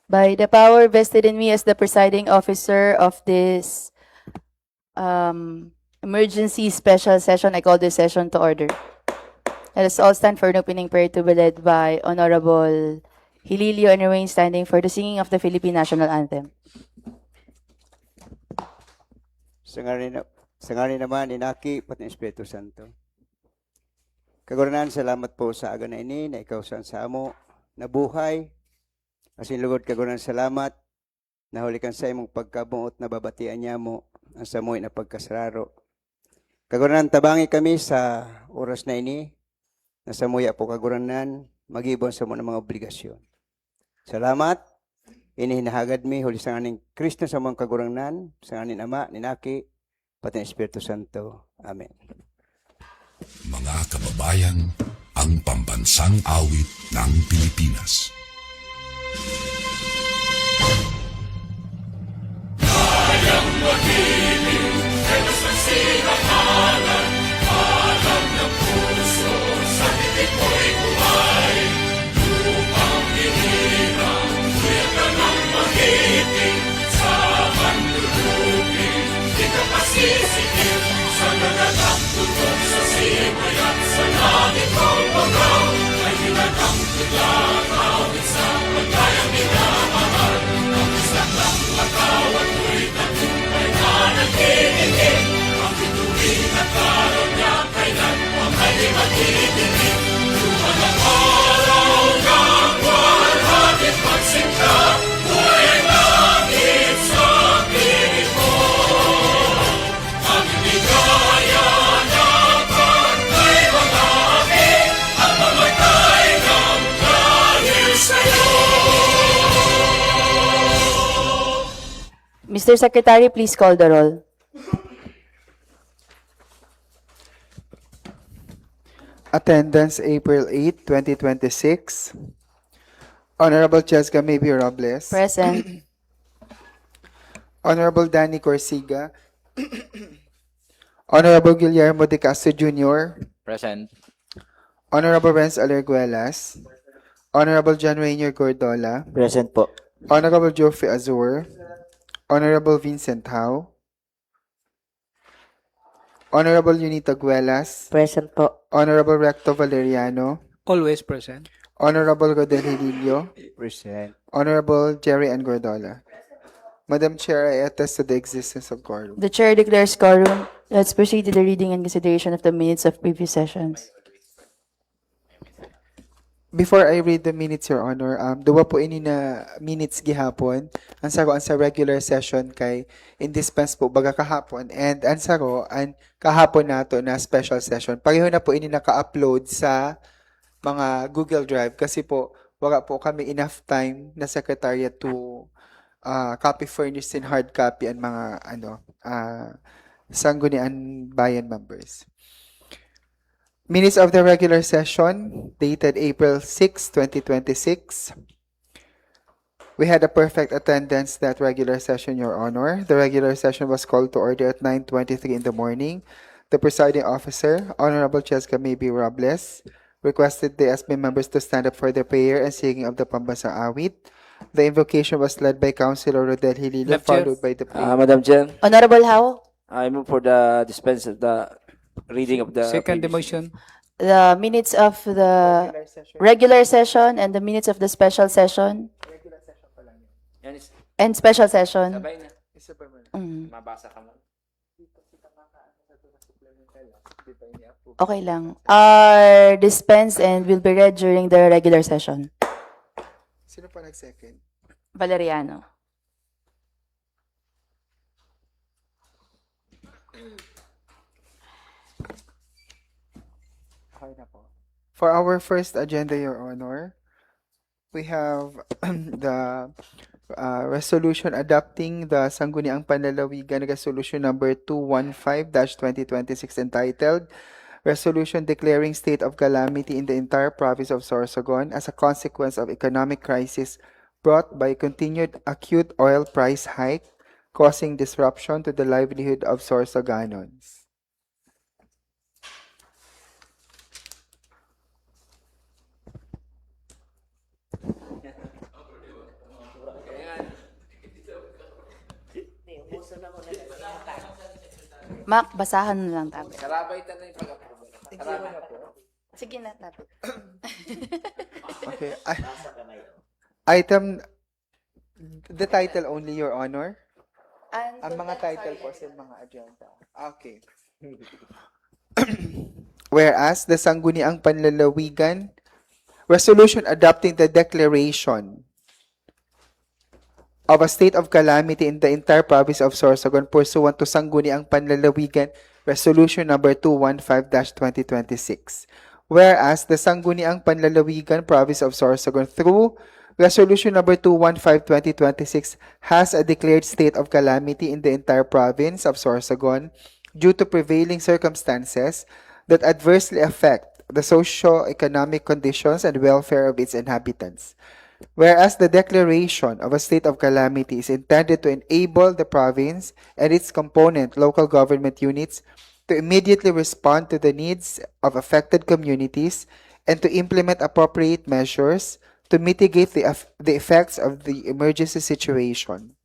By the power vested in me as the presiding officer of this emergency special session, I call this session to order. Let us all stand for an opening prayer to be led by Honorable Hililio and remain standing for the singing of the Philippine National Anthem. Sa ngalan naman, Inaki, pati ng Espiritu Santo. Kaguranan, salamat po sa aga na ini, na ikaw sa amo, na buhay. Asin lugod, kaguranan, salamat, na hulikan sa imong pagkabuot na babatian niya mo, ang samoy na pagkasararo. Kaguranan, tabangi kami sa oras na ini, na samoy po kaguranan, magibon sa mga obligasyon. Salamat, inihinahagad mi, huli sa nganing Kristo sa mga kaguranan, sa nganing Ama, Ninaki, pati ng Espiritu Santo. Amen. Mga kababayan, ang pambansang awit ng Pilipinas. Kayang mag-ibig, kay mas nagsirangalan, alam ng puso, sa titik mo'y buhay. Lupang hinirang, kuya ka ng mag-ibig, sa manlulupin, di ka pasisikip, sa nagatang tutok sa simoy at sa langit kong bagaw, ay hinatang tutla, tawid sa pagkayang minamahal, ang isang lang katawan mo'y tagumpay na nagkikinig, ang bituin at karoon niya kailan pamay di magkikinig, lupa ng araw ng walhagit magsinta, buhay ang langit sa pilit mo, ang ibigaya na pagkay mga api, ang mamatay ng dahil sa'yo. Mr. Secretary, please call the roll. Attendance April 8, 2026. Honorable Cheska Maybe Robles. Present. Honorable Danny Corsiga. Honorable Guillermo de Castro Jr. Present. Honorable Renz Alerguelas. Honorable John Rainier Gordola. Present po. Honorable Geoffrey Azur. Honorable Vincent Howe. Honorable Unita Guelas. Present po. Honorable Recto Valeriano. Always present. Honorable Rodel Hililio. Present. Honorable Jerry Ann Gordola. Madam Chair, I attest to the existence of quorum. The chair declares quorum. Let's proceed to the reading and consideration of the minutes of previous sessions. Before I read the minutes, Your Honor, duwa po ini na minutes gihapon. Ang saro ang sa regular session kay indispense po baga kahapon. And ang saro ang kahapon nato na special session. Pareho na po ini naka-upload sa mga Google Drive kasi po wala po kami enough time na secretariat to copy furnished in hard copy ang mga sanggunian bayan members. Minutes of the regular session dated April 6, 2026. We had a perfect attendance that regular session, Your Honor. The regular session was called to order at 9:23 in the morning. The presiding officer, Honorable Cheska Maybe Robles, requested the SB members to stand up for the prayer and singing of the Pambansang Awit. The invocation was led by Councilor Rodel Hililio, Left chair. followed by the prayer. Madam Chair, Honorable Howe, I move for the dispense of the reading of the Second previous- motion. the minutes of the regular session and the minutes of the special session Yan is, and special session. sabay na. Mabasa ka mo. Okay lang. Are dispensed and will be read during the regular session. Sino pa nag-second? Valeriano. For our first agenda, Your Honor, we have the resolution adopting the Sangguniang Panlalawigan Resolution number 215-2026 entitled Resolution Declaring State of Calamity in the Entire Province of Sorsogon as a Consequence of Economic Crisis brought by continued acute oil price hike causing disruption to the livelihood of Sorsoganons. Mac, basahan mo lang tabi. Karabay na yung pag-approve. Sige na tabi. Okay. Item, the title only, Your Honor. Ang mga title po sa mga agenda. Okay. Whereas, the Sangguniang Panlalawigan Resolution adopting the declaration of a state of calamity in the entire province of Sorsogon pursuant to Sangguniang Panlalawigan Resolution number 215-2026. Whereas the Sangguniang Panlalawigan province of Sorsogon through Resolution number 215-2026 has a declared state of calamity in the entire province of Sorsogon due to prevailing circumstances that adversely affect the socio-economic conditions and welfare of its inhabitants. Whereas the declaration of a state of calamity is intended to enable the province and its component local government units to immediately respond to the needs of affected communities and to implement appropriate measures to mitigate the effects of the emergency situation.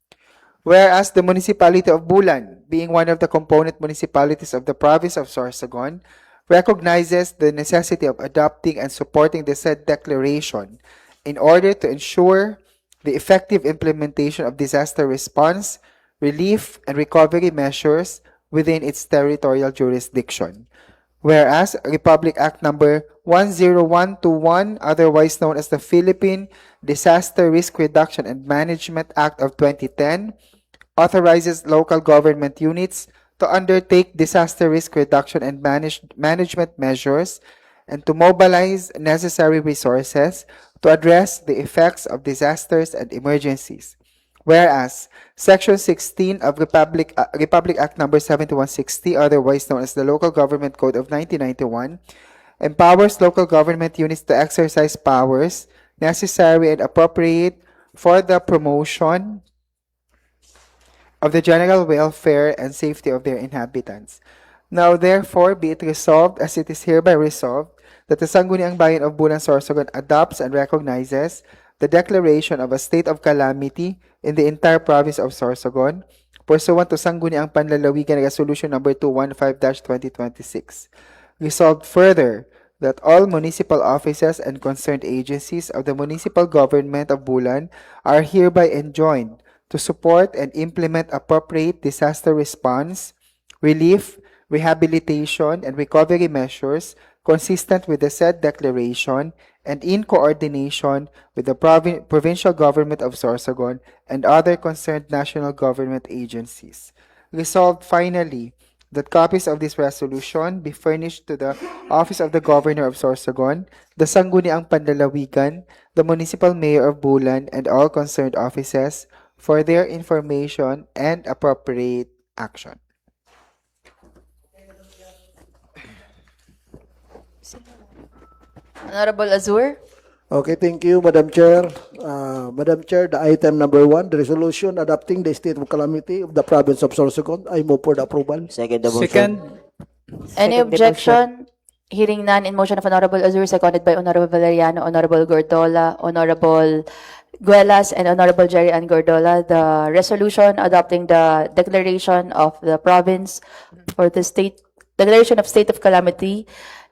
Whereas the municipality of Bulan, being one of the component municipalities of the province of Sorsogon, recognizes the necessity of adopting and supporting the said declaration in order to ensure the effective implementation of disaster response, relief, and recovery measures within its territorial jurisdiction. Whereas Republic Act number 10121, otherwise known as the Philippine Disaster Risk Reduction and Management Act of 2010, authorizes local government units to undertake disaster risk reduction and management measures and to mobilize necessary resources to address the effects of disasters and emergencies. Whereas Section 16 of Republic Act number 7160, otherwise known as the Local Government Code of 1991, empowers local government units to exercise powers necessary and appropriate for the promotion of the general welfare and safety of their inhabitants. Now, therefore, be it resolved, as it is hereby resolved, that the Sangguniang Bayan of Bulan, Sorsogon adopts and recognizes the declaration of a state of calamity in the entire province of Sorsogon, pursuant to Sangguniang Panlalawigan Resolution number 215-2026. Resolved further that all municipal offices and concerned agencies of the municipal government of Bulan are hereby enjoined to support and implement appropriate disaster response, relief, rehabilitation, and recovery measures consistent with the said declaration and in coordination with the provincial government of Sorsogon and other concerned national government agencies. Resolved finally that copies of this resolution be furnished to the Office of the Governor of Sorsogon, the Sangguniang Panlalawigan, the Municipal Mayor of Bulan, and all concerned offices for their information and appropriate action. Honorable Azur? Okay, thank you, Madam Chair. Madam Chair, the item number 1, the resolution adopting the state of calamity of the province of Sorsogon. I move for the approval. Second the motion. Any objection? Hearing none, in motion of Honorable Azur, seconded by Honorable Valeriano, Honorable Gordola, Honorable Guelas, and Honorable Jerry Ann Gordola, the resolution adopting the declaration of the province for the declaration of state of calamity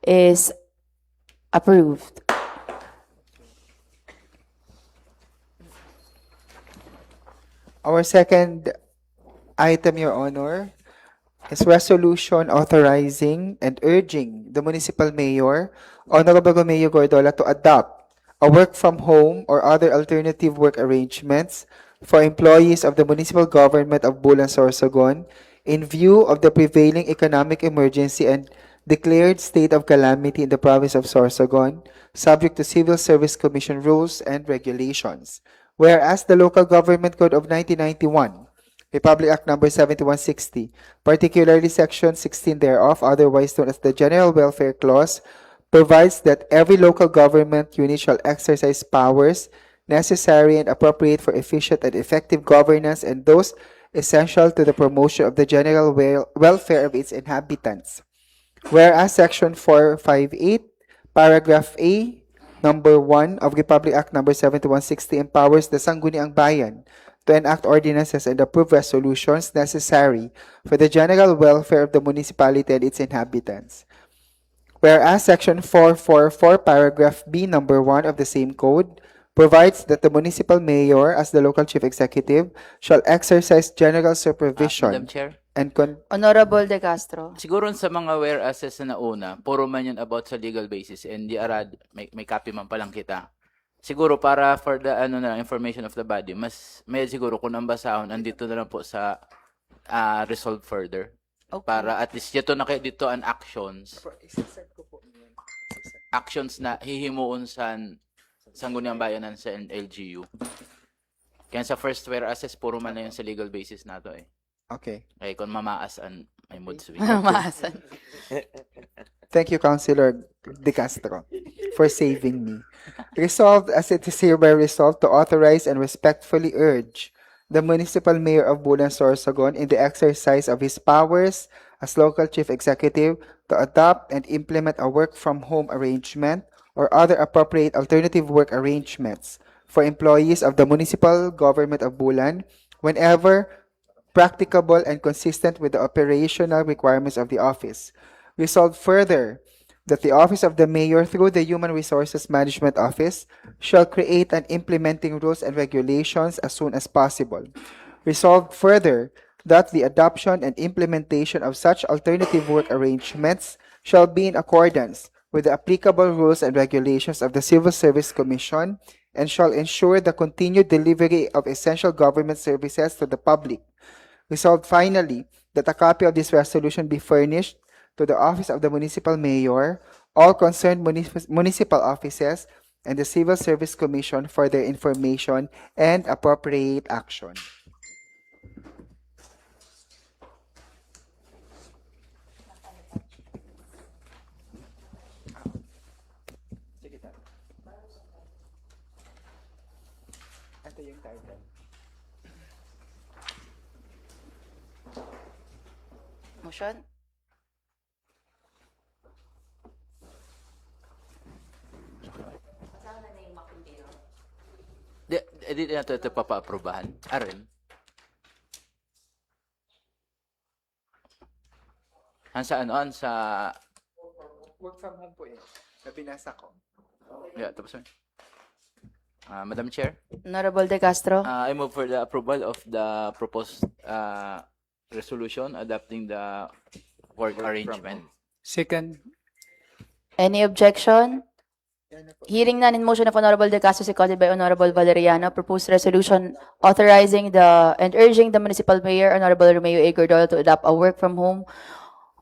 is approved. Our second item, Your Honor, is resolution authorizing and urging the municipal mayor, Honorable Mayor Gordola, to adopt a work from home or other alternative work arrangements for employees of the municipal government of Bulan, Sorsogon in view of the prevailing economic emergency and declared state of calamity in the province of Sorsogon, subject to Civil Service Commission rules and regulations. Whereas the Local Government Code of 1991, Republic Act number 7160, particularly Section 16 thereof, otherwise known as the General Welfare Clause, provides that every local government unit shall exercise powers necessary and appropriate for efficient and effective governance and those essential to the promotion of the general welfare of its inhabitants. Whereas Section 458, Paragraph A, Number 1 of Republic Act number 7160 empowers the Sangguniang Bayan, to enact ordinances and approve resolutions necessary for the general welfare of the municipality and its inhabitants. Whereas Section 444, Paragraph B, Number 1 of the same code provides that the municipal mayor, as the local chief executive, shall exercise general Madam supervision Chair, and Honorable De Castro. siguro sa mga whereases na nauna, puro man yun about sa legal basis and the arad, may copy man palang kita. Siguro para for the information of the body, mas may siguro kung ang basahon, andito na lang po sa resolve further. Okay. Para at least dito na kayo dito ang actions na hihimuon sa Sangguniang Bayanan sa LGU. Kaya sa first whereases, puro man na yun sa legal basis na to eh. Okay. Kaya kung mamaasan, may mood swing. Maasan. Thank you, Councilor De Castro, for saving me. Resolved as it is hereby resolved to authorize and respectfully urge the municipal mayor of Bulan, Sorsogon in the exercise of his powers as local chief executive to adopt and implement a work-from-home arrangement or other appropriate alternative work arrangements for employees of the municipal government of Bulan whenever practicable and consistent with the operational requirements of the office. Resolved further that the office of the mayor through the Human Resources Management Office shall create and implementing rules and regulations as soon as possible. Resolved further that the adoption and implementation of such alternative work arrangements shall be in accordance with the applicable rules and regulations of the Civil Service Commission and shall ensure the continued delivery of essential government services to the public. Resolved finally that a copy of this resolution be furnished to the office of the municipal mayor, all concerned municipal offices, and the Civil Service Commission for their information and appropriate action. Motion? Di na ito papa-aprobahan. Arin. Sa Work from home po eh. Nabinasa ko. yeah, tapos Madam Chair, Honorable De Castro. I move for the approval of the proposed resolution adopting the work arrangement. Second. Any objection? Hearing none in motion of Honorable De Castro seconded by Honorable Valeriano, proposed resolution authorizing and urging the municipal mayor, Honorable Romeo A. Gordolo, to adopt a work from home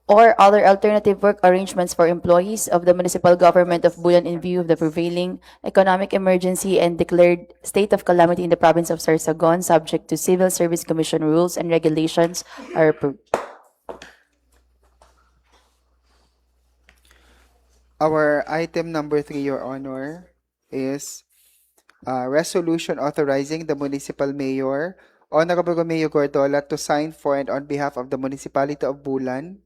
or other alternative work arrangements for employees of the municipal government of Bulan in view of the prevailing economic emergency and declared state of calamity in the province of Sorsogon, subject to Civil Service Commission rules and regulations are approved. Our item number 3, Your Honor, is resolution authorizing the municipal mayor, Honorable Romeo Gordola, to sign for and on behalf of the municipality of Bulan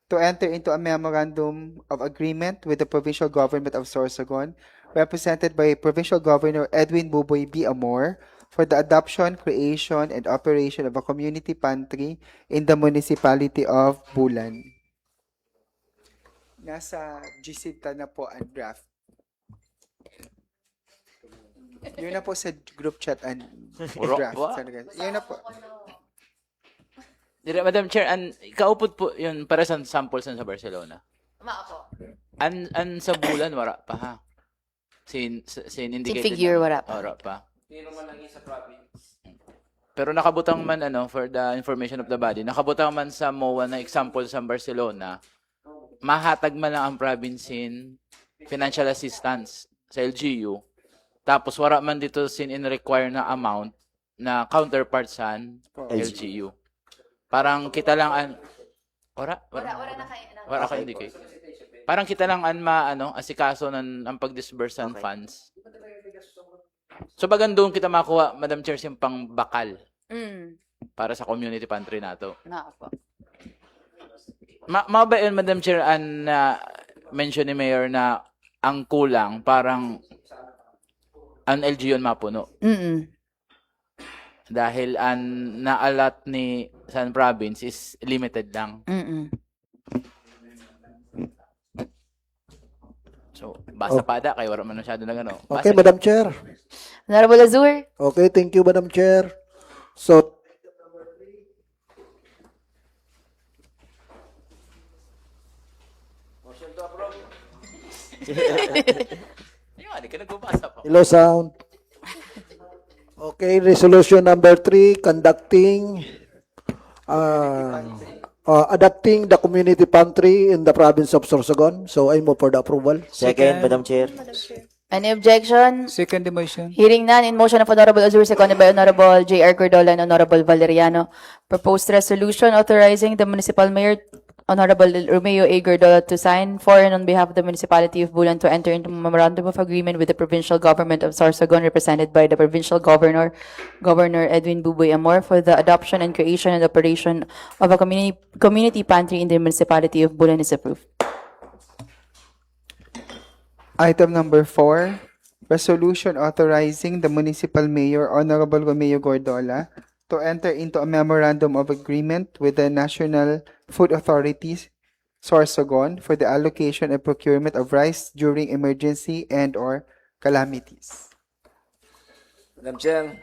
to enter into a memorandum of agreement with the provincial government of Sorsogon, represented by Provincial Governor Edwin Buboy B. Amor, for the adoption, creation, and operation of a community pantry in the municipality of Bulan. Nasa GCTA na po ang draft. Yun na po sa group chat and draft. Yun na po. Madam Chair, kaupod po yun para sa samples sa Barcelona. Maapo. An sa Bulan, wala pa ha? Indicated figure, na- wala pa. Wala pa. Pero nakabutang man, for the information of the body, nakabutang man sa MOA na example sa Barcelona, mahatag man lang ang province in financial assistance sa LGU. Tapos wala man dito require na amount na counterpart sa LGU. Parang kita lang wala ka indicate. Parang kita lang asikaso ang pag-disburse ng funds. So bagan doon kita makuha, Madam Chair, yung pang bakal para sa community pantry nato. Maapo. Ba yun, Madam Chair, mention ni Mayor na ang kulang, parang ang LGU mapuno. dahil ang naalat ni San Province is limited lang. Mm-mm. So, basta pada, kayo wala man masyado na gano. Okay, Madam Chair. Honorable Azur. Okay, thank you, Madam Chair. So, Yung ano, ka nagbabasa pa. hello sound. Okay, resolution number 3, conducting, adapting the community pantry in the province of Sorsogon. So I move for the approval. Second, Madam Chair. Any objection? Second the motion. Hearing none, in motion of Honorable Azur, seconded by Honorable J.R. Cordola and Honorable Valeriano. Proposed resolution authorizing the municipal mayor, Honorable Romeo A. Cordola, to sign for and on behalf of the municipality of Bulan to enter into a memorandum of agreement with the provincial government of Sorsogon, represented by the provincial governor, Governor Edwin Buboy Amor, for the adoption and creation and operation of a community pantry in the municipality of Bulan is approved. Item number 4, resolution authorizing the municipal mayor, Honorable Romeo Gordola, to enter into a memorandum of agreement with the National Food Authority, Sorsogon, for the allocation and procurement of rice during emergency and/or calamities. Madam Chair.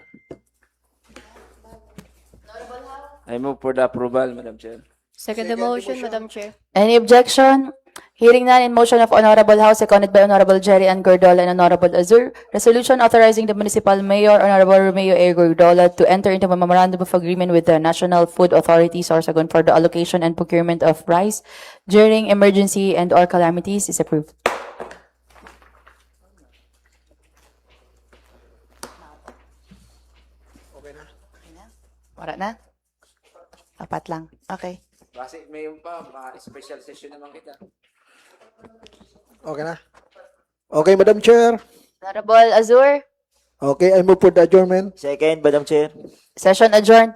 I move for the approval, Madam Chair. Second the motion, Madam Chair. Any objection? Hearing none, in motion of Honorable House, seconded by Honorable Jerry Ann Gordola and Honorable Azur, resolution authorizing the municipal mayor, Honorable Romeo A. Gordola, to enter into a memorandum of agreement with the National Food Authority, Sorsogon, for the allocation and procurement of rice during emergency and/or calamities is approved. Wala na? Apat lang. Okay. Kasi may yung pa, special session naman kita. Okay na? Okay, Madam Chair. Honorable Azur, Okay, I move for the adjournment. Second, Madam Chair. session adjourned.